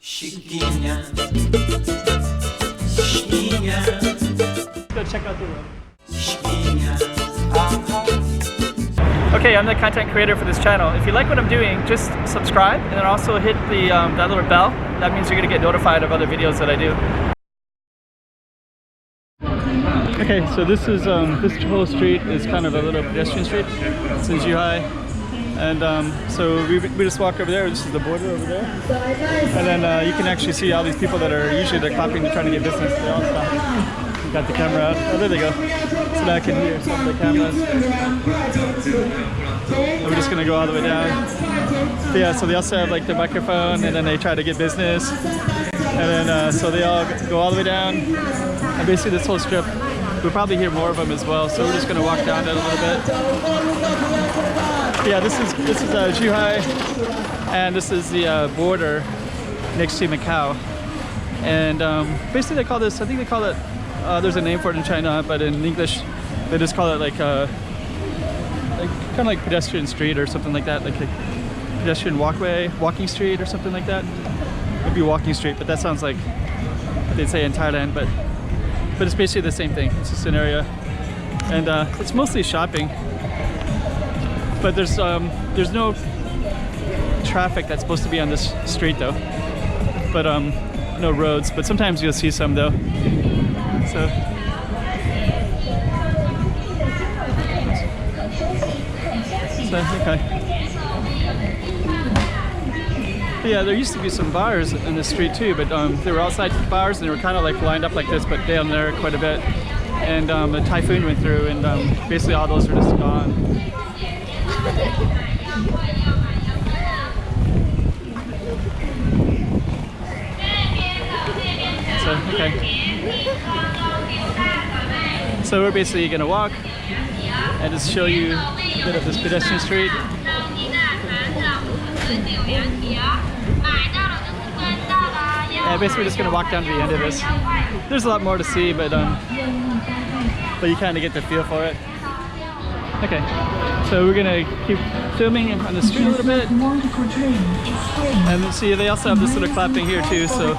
Go check out the room. Okay, I'm the content creator for this channel. If you like what I'm doing, just subscribe and then also hit the that little bell. That means you're gonna get notified of other videos that I do. Okay, so this is this whole street is kind of a little pedestrian street. It's in Zhuhai, and so we just walked over there. This is the border over there, and then you can actually see all these people that are usually they're clapping, they're trying to get business. They all stop. Got the camera out. Oh, there they go. So now I can hear some of the cameras. And we're just gonna go all the way down. But yeah, so they also have like the microphone, and then they try to get business, and then so they all go all the way down. And basically this whole strip, we'll probably hear more of them as well. So we're just gonna walk down it a little bit. But yeah, this is Zhuhai, and this is the border next to Macau. And basically they call this, I think they call it. There's a name for it in China, but in English they just call it like kind of like pedestrian street or something like that, like a pedestrian walking street or something like that. Maybe walking street, but that sounds like what they'd say in Thailand. But it's basically the same thing. It's just an area, and it's mostly shopping. But there's no traffic that's supposed to be on this street though. But no roads. But sometimes you'll see some though. So okay. But yeah, there used to be some bars in the street too, but they were outside bars and they were kind of like lined up like this, but down there quite a bit. And a typhoon went through, and basically all those are just gone. So okay. So we're basically gonna walk and just show you a bit of this pedestrian street. And basically we're just gonna walk down to the end of this. There's a lot more to see, but you kind of get the feel for it. Okay, so we're gonna keep filming on the street a little bit. And see, they also have this little clapping here too, so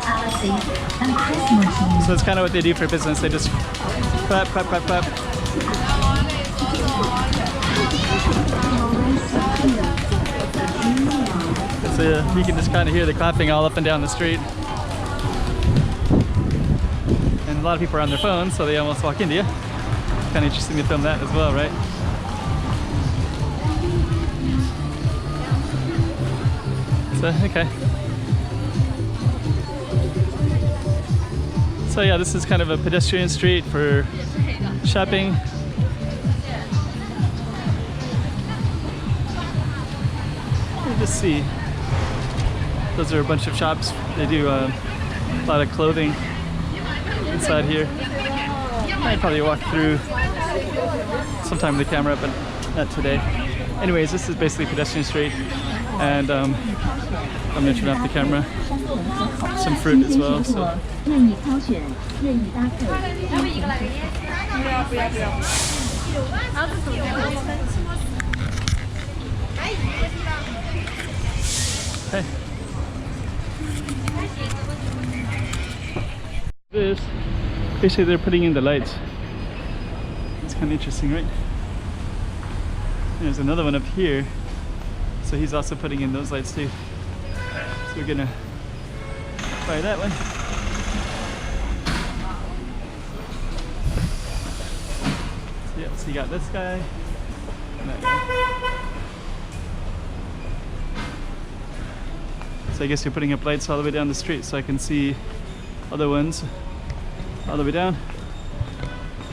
it's kind of what they do for business. They just clap, clap, clap, clap. So you can just kind of hear the clapping all up and down the street. And a lot of people are on their phones, so they almost walk into you. Kind of interesting to film that as well, right? So, okay. So yeah, this is kind of a pedestrian street for shopping. Let me just see. Those are a bunch of shops. They do a lot of clothing inside here. I'd probably walk through sometime with the camera, but not today. Anyways, this is basically pedestrian street, and I'm gonna turn off the camera. Some fruit as well. So. Hey. This, basically they're putting in the lights. It's kind of interesting, right? There's another one up here, so he's also putting in those lights too. So we're gonna try that one. So yeah, so you got this guy and that guy. So I guess you're putting up lights all the way down the street so I can see other ones all the way down.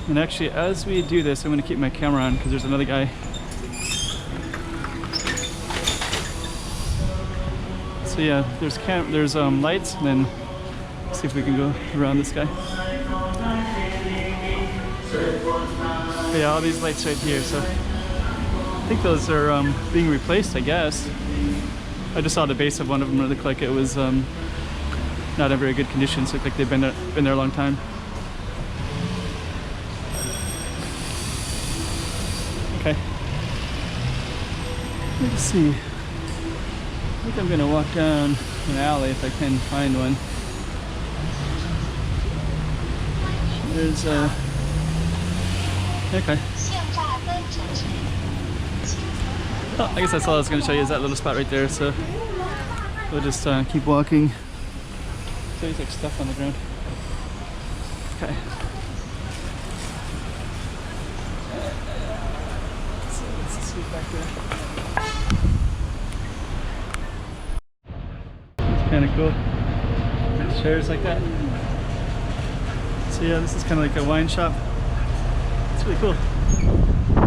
And actually, as we do this, I'm going to keep my camera on because there's another guy. So yeah, there's lights, and then see if we can go around this guy. But yeah, all these lights right here. So I think those are being replaced, I guess. I just saw the base of one of them. It looked like it was not in very good condition. So it looked like they've been there a long time. Okay. Let's see. think I'm gonna walk down an alley if I can find one. There's a... okay. Oh, I guess that's all I was gonna show you is that little spot right there, so we'll just keep walking. So there's like stuff on the ground. Okay. So let's see back there. It's kind of cool. There's chairs like that. So yeah, this is kind of like a wine shop. It's really cool.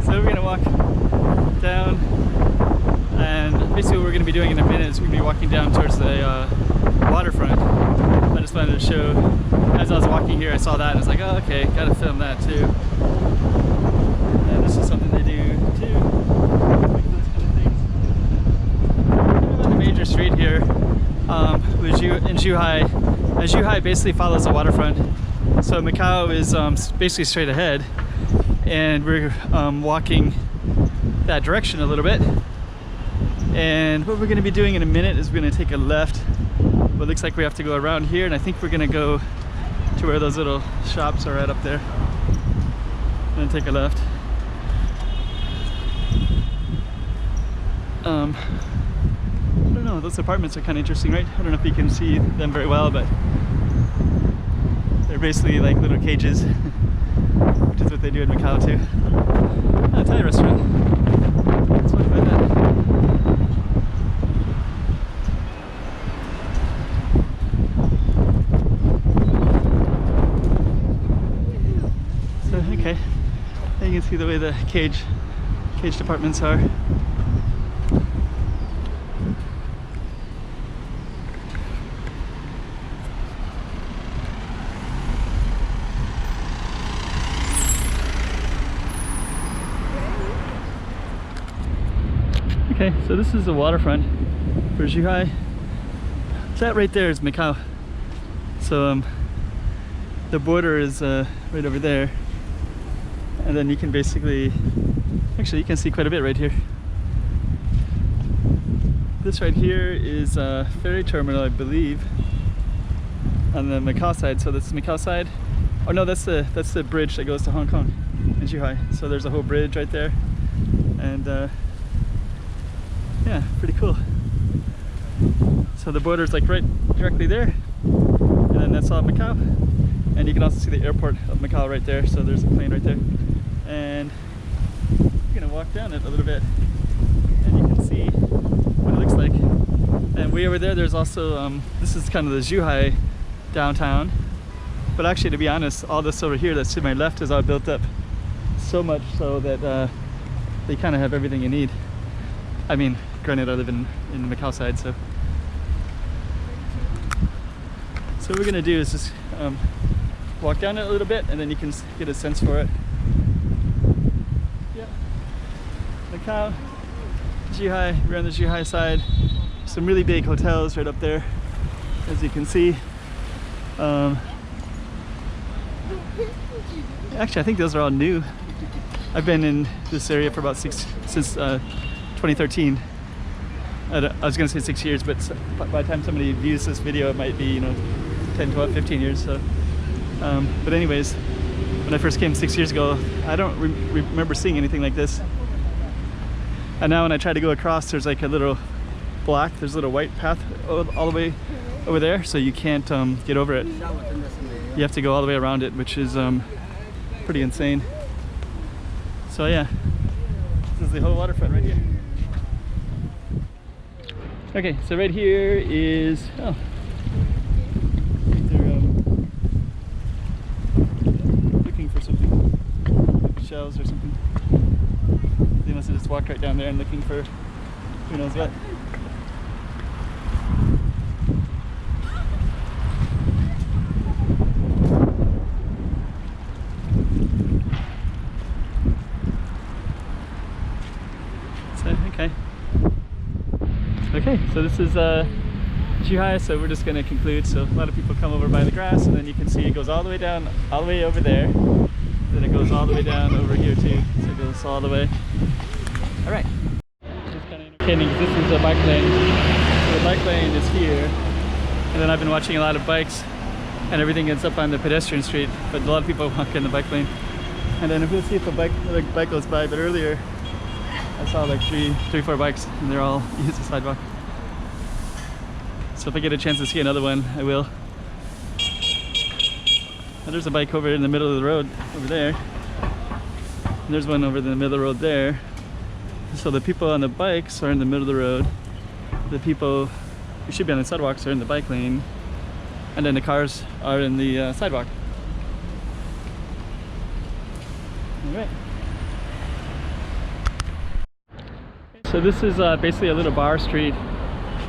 So we're gonna walk down, and basically what we're gonna be doing in a minute is we're gonna be walking down towards the waterfront. I just wanted to show, as I was walking here, I saw that and I was like, oh, okay, gotta film that too. And this is something they do too, like those kind of things. On the major street here in Zhuhai, and Zhuhai basically follows the waterfront. So Macau is basically straight ahead, and we're walking that direction a little bit. And what we're going to be doing in a minute is we're going to take a left. But it looks like we have to go around here, and I think we're going to go to where those little shops are right up there. And take a left. I don't know, those apartments are kind of interesting, right? I don't know if you can see them very well, but they're basically like little cages, which is what they do in Macau too. Oh, Thai restaurant. Let's walk by that. So, okay, now you can see the way the caged apartments are. Okay, so this is the waterfront for Zhuhai. That right there is Macau. So the border is right over there, and then you can basically, actually you can see quite a bit right here. This right here is a ferry terminal, I believe, on the Macau side. So that's the Macau side. Oh no, that's the bridge that goes to Hong Kong in Zhuhai. So there's a whole bridge right there, and yeah, pretty cool. So the border is like right directly there, and then that's all Macau. And you can also see the airport of Macau right there. So there's a plane right there, and we're gonna walk down it a little bit, and you can see what it looks like. And way over there, there's also this is kind of the Zhuhai downtown. But actually, to be honest, all this over here that's to my left is all built up so much so that they kind of have everything you need. I mean, granted, I live in the Macau side, so what we're gonna do is just walk down it a little bit, and then you can get a sense for it. Yeah, Macau, Zhuhai. We're on the Zhuhai side. Some really big hotels right up there, as you can see. Actually, I think those are all new. I've been in this area for about since 2013. I was gonna say 6 years, but by the time somebody views this video, it might be 10, 12, 15 years. So, but anyways, when I first came 6 years ago, I don't remember seeing anything like this. And now when I try to go across, there's like a little there's a little white path all the way over there, so you can't get over it. You have to go all the way around it, which is pretty insane. So yeah, this is the whole waterfront right here. Okay, so right here is, oh, they're looking for something, shells or something. They must have just walked right down there and looking for who knows what. Okay, so this is Zhuhai, so we're just going to conclude. So a lot of people come over by the grass, and then you can see it goes all the way down, all the way over there. Then it goes all the way down over here too, so it goes all the way. All right. Just kind of entertaining, this is a bike lane. So the bike lane is here, and then I've been watching a lot of bikes, and everything ends up on the pedestrian street, but a lot of people walk in the bike lane. And then if you'll see if a bike goes by, but earlier I saw like three, four bikes, and they're all use the sidewalk. So if I get a chance to see another one, I will. And there's a bike over in the middle of the road over there. And there's one over in the middle of the road there. So the people on the bikes are in the middle of the road. The people who should be on the sidewalks are in the bike lane. And then the cars are in the sidewalk. All right. So this is basically a little bar street,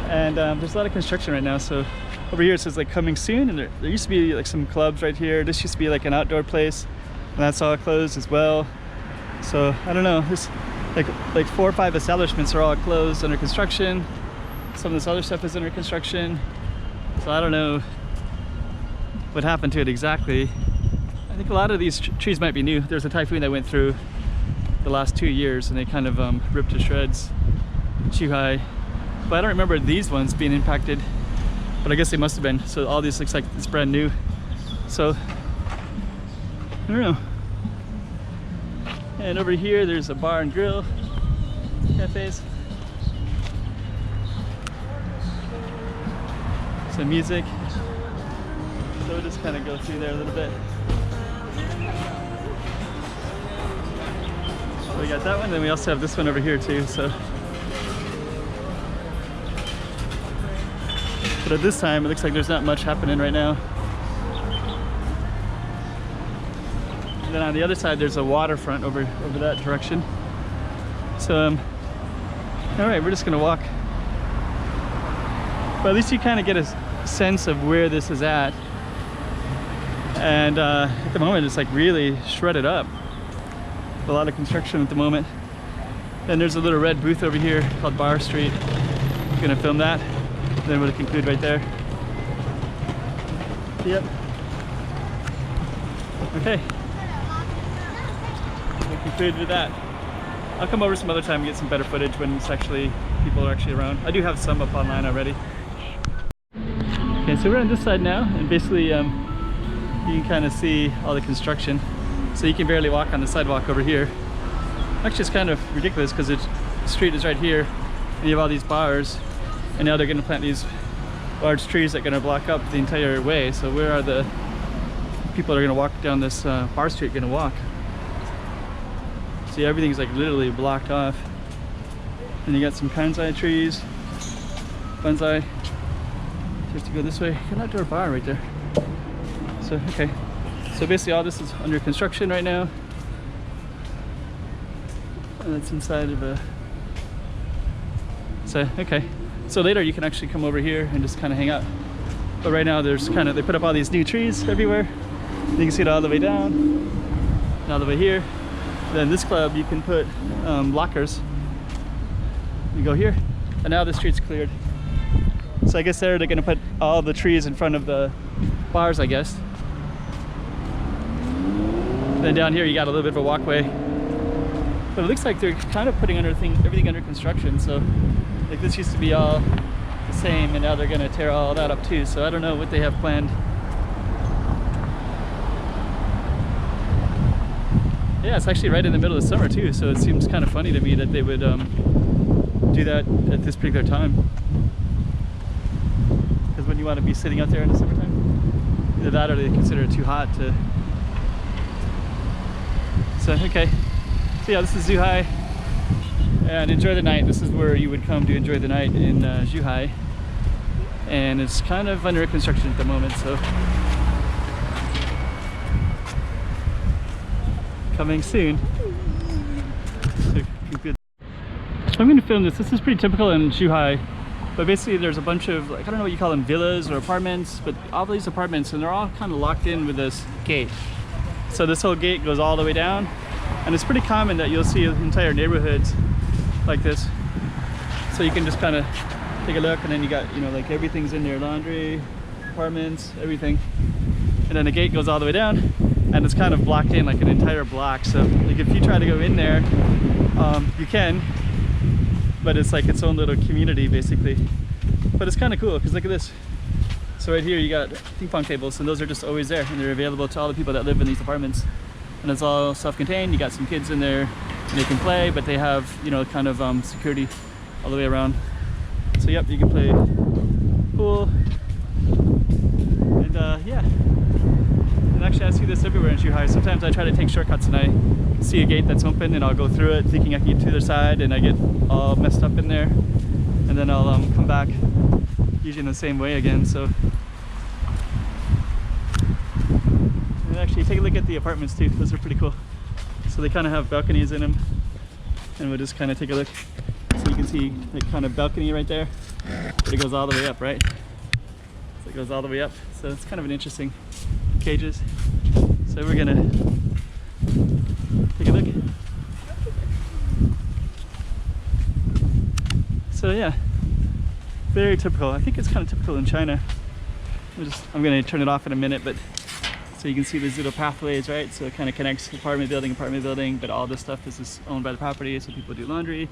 and there's a lot of construction right now. So over here it says like coming soon, and there used to be like some clubs right here. This used to be like an outdoor place, and that's all closed as well. So I don't know, there's like 4 or 5 establishments are all closed, under construction. Some of this other stuff is under construction. So I don't know what happened to it exactly. I think a lot of these trees might be new. There's a typhoon that went through the last 2 years, and they kind of ripped to shreds Zhuhai. But I don't remember these ones being impacted, but I guess they must have been. So all this looks like it's brand new. So I don't know. And over here there's a bar and grill cafes, some music. So we'll just kind of go through there a little bit. So we got that one, then we also have this one over here too. So, but at this time it looks like there's not much happening right now. And then on the other side there's a waterfront over that direction. So all right, we're just gonna walk. But at least you kind of get a sense of where this is at. And at the moment it's like really shredded up. A lot of construction at the moment. Then there's a little red booth over here called Bar Street. I'm gonna film that. Then we'll conclude right there. Yep. Okay. We'll conclude with that. I'll come over some other time and get some better footage when it's actually people are actually around. I do have some up online already. Okay, so we're on this side now, and basically you can kind of see all the construction. So you can barely walk on the sidewalk over here. Actually, it's kind of ridiculous because the street is right here, and you have all these bars, and now they're going to plant these large trees that are going to block up the entire way. So where are the people that are going to walk down this bar street going to walk? See, everything's like literally blocked off. And you got some kansai trees, bonsai. Just to go this way, an outdoor bar right there. So, okay. So basically all this is under construction right now. And that's inside of a... So, okay. So later you can actually come over here and just kind of hang out. But right now there's kind of, they put up all these new trees everywhere. You can see it all the way down, and all the way here. Then this club you can put lockers. You go here, and now the street's cleared. So I guess they're going to put all the trees in front of the bars, I guess. Then down here you got a little bit of a walkway. But it looks like they're kind of putting everything under construction. So like this used to be all the same, and now they're going to tear all that up too. So I don't know what they have planned. Yeah, it's actually right in the middle of summer too. So it seems kind of funny to me that they would do that at this particular time. Because when you want to be sitting out there in the summertime, either that or they consider it too hot to. So okay, so yeah, this is Zhuhai, and enjoy the night. This is where you would come to enjoy the night in Zhuhai, and it's kind of under construction at the moment. So coming soon. So I'm going to film this. This is pretty typical in Zhuhai. But basically there's a bunch of, like, I don't know what you call them, villas or apartments, but all these apartments, and they're all kind of locked in with this gate. So this whole gate goes all the way down, and it's pretty common that you'll see entire neighborhoods like this. So you can just kind of take a look, and then you got, you know, like everything's in there, laundry, apartments, everything. And then the gate goes all the way down, and it's kind of blocked in like an entire block. So like if you try to go in there, you can, but it's like its own little community basically. But But it's kind of cool because look at this. So right here you got ping pong tables, and those are just always there, and they're available to all the people that live in these apartments. And it's all self-contained. You got some kids in there and they can play, but they have, you know, kind of security all the way around. So yep, you can play pool. And yeah. And actually I see this everywhere in Zhuhai. Sometimes I try to take shortcuts and I see a gate that's open and I'll go through it thinking I can get to the other side, and I get all messed up in there. And then I'll come back usually in the same way again. So and actually take a look at the apartments too. Those are pretty cool. So they kind of have balconies in them, and we'll just kind of take a look. So you can see the kind of balcony right there, but it goes all the way up, right? So it goes all the way up. So it's kind of an interesting cages. So we're gonna take a look. So yeah, very typical. I think it's kind of typical in China. I'm gonna turn it off in a minute, but so you can see these little pathways, right? So it kind of connects apartment building, but all this stuff is just owned by the property. So people do laundry,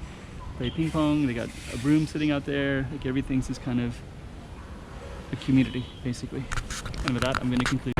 play ping pong, they got a broom sitting out there. Like everything's just kind of a community, basically. And with that, I'm gonna conclude.